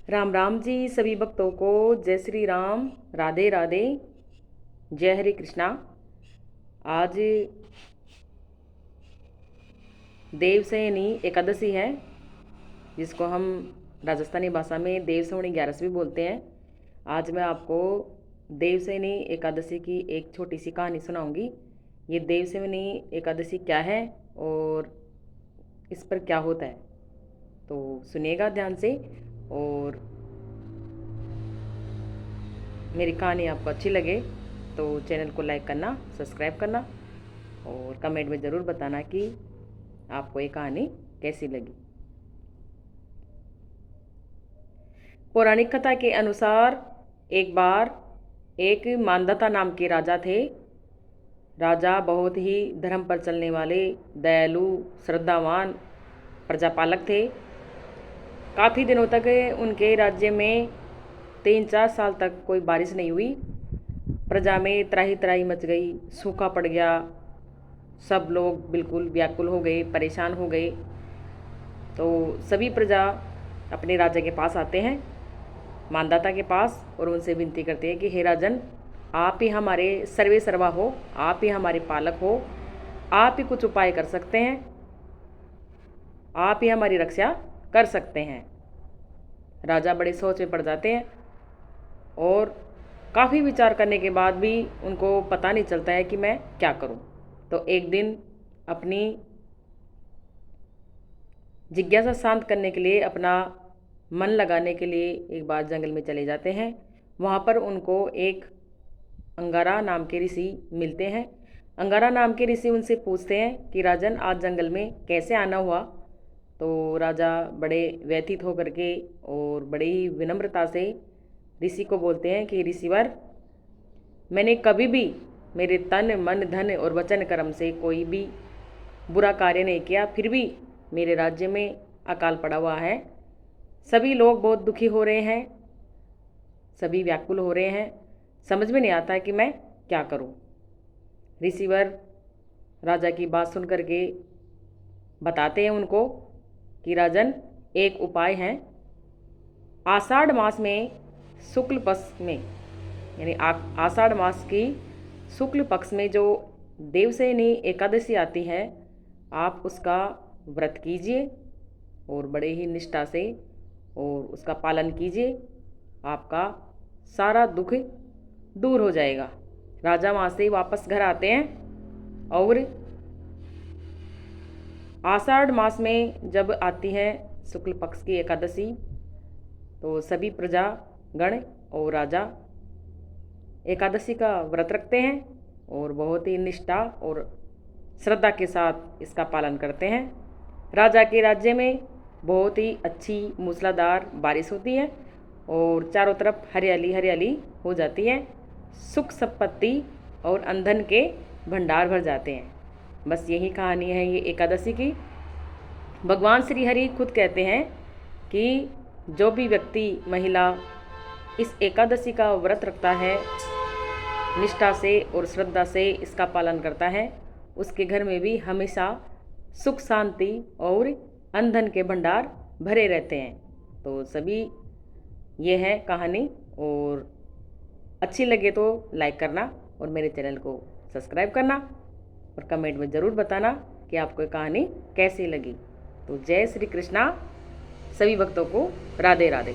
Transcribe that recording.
राम राम जी। सभी भक्तों को जय श्री राम, राधे राधे, जय हरे कृष्णा। आज देवशयनी एकादशी है, जिसको हम राजस्थानी भाषा में देवसवनी 11 भी बोलते हैं। आज मैं आपको देवशयनी एकादशी की एक छोटी सी कहानी सुनाऊंगी। ये देवशयनी एकादशी क्या है और इस पर क्या होता है, तो सुनिएगा ध्यान से। और मेरी कहानी आपको अच्छी लगे तो चैनल को लाइक करना, सब्सक्राइब करना और कमेंट में ज़रूर बताना कि आपको ये कहानी कैसी लगी। पौराणिक कथा के अनुसार एक बार एक मानधाता नाम के राजा थे। राजा बहुत ही धर्म पर चलने वाले, दयालु, श्रद्धावान प्रजापालक थे। काफ़ी दिनों तक उनके राज्य में 3-4 साल तक कोई बारिश नहीं हुई। प्रजा में त्राही त्राही मच गई, सूखा पड़ गया। सब लोग बिल्कुल व्याकुल हो गए, परेशान हो गए। तो सभी प्रजा अपने राजा के पास आते हैं, मानदाता के पास, और उनसे विनती करते हैं कि हे राजन, आप ही हमारे सर्वे सर्वा हो, आप ही हमारे पालक हो, आप ही कुछ उपाय कर सकते हैं, आप ही हमारी रक्षा कर सकते हैं। राजा बड़े सोच में पड़ जाते हैं और काफ़ी विचार करने के बाद भी उनको पता नहीं चलता है कि मैं क्या करूं। तो एक दिन अपनी जिज्ञासा शांत करने के लिए, अपना मन लगाने के लिए एक बार जंगल में चले जाते हैं। वहाँ पर उनको एक अंगारा नाम के ऋषि मिलते हैं। अंगारा नाम के ऋषि उनसे पूछते हैं कि राजन, आज जंगल में कैसे आना हुआ। तो राजा बड़े व्यथित होकर के और बड़ी ही विनम्रता से ऋषि को बोलते हैं कि ऋषिवर, मैंने कभी भी मेरे तन मन धन और वचन कर्म से कोई भी बुरा कार्य नहीं किया, फिर भी मेरे राज्य में अकाल पड़ा हुआ है। सभी लोग बहुत दुखी हो रहे हैं, सभी व्याकुल हो रहे हैं, समझ में नहीं आता है कि मैं क्या करूं। ऋषिवर राजा की बात सुन करके बताते हैं उनको कि राजन, एक उपाय है। आषाढ़ मास में शुक्ल पक्ष में, यानी आषाढ़ मास की शुक्ल पक्ष में जो देवशयनी एकादशी आती है, आप उसका व्रत कीजिए और बड़े ही निष्ठा से और उसका पालन कीजिए। आपका सारा दुख दूर हो जाएगा। राजा वहाँ से वापस घर आते हैं और आषाढ़ मास में जब आती है शुक्ल पक्ष की एकादशी, तो सभी प्रजागण और राजा एकादशी का व्रत रखते हैं और बहुत ही निष्ठा और श्रद्धा के साथ इसका पालन करते हैं। राजा के राज्य में बहुत ही अच्छी मूसलाधार बारिश होती है और चारों तरफ हरियाली हरियाली हो जाती है। सुख संपत्ति और अंधन के भंडार भर जाते हैं। बस यही कहानी है ये एकादशी की। भगवान श्री हरि खुद कहते हैं कि जो भी व्यक्ति, महिला इस एकादशी का व्रत रखता है, निष्ठा से और श्रद्धा से इसका पालन करता है, उसके घर में भी हमेशा सुख शांति और अंधन के भंडार भरे रहते हैं। तो सभी ये है कहानी, और अच्छी लगे तो लाइक करना और मेरे चैनल को सब्सक्राइब करना और कमेंट में ज़रूर बताना कि आपको ये कहानी कैसी लगी। तो जय श्री कृष्णा, सभी भक्तों को राधे राधे।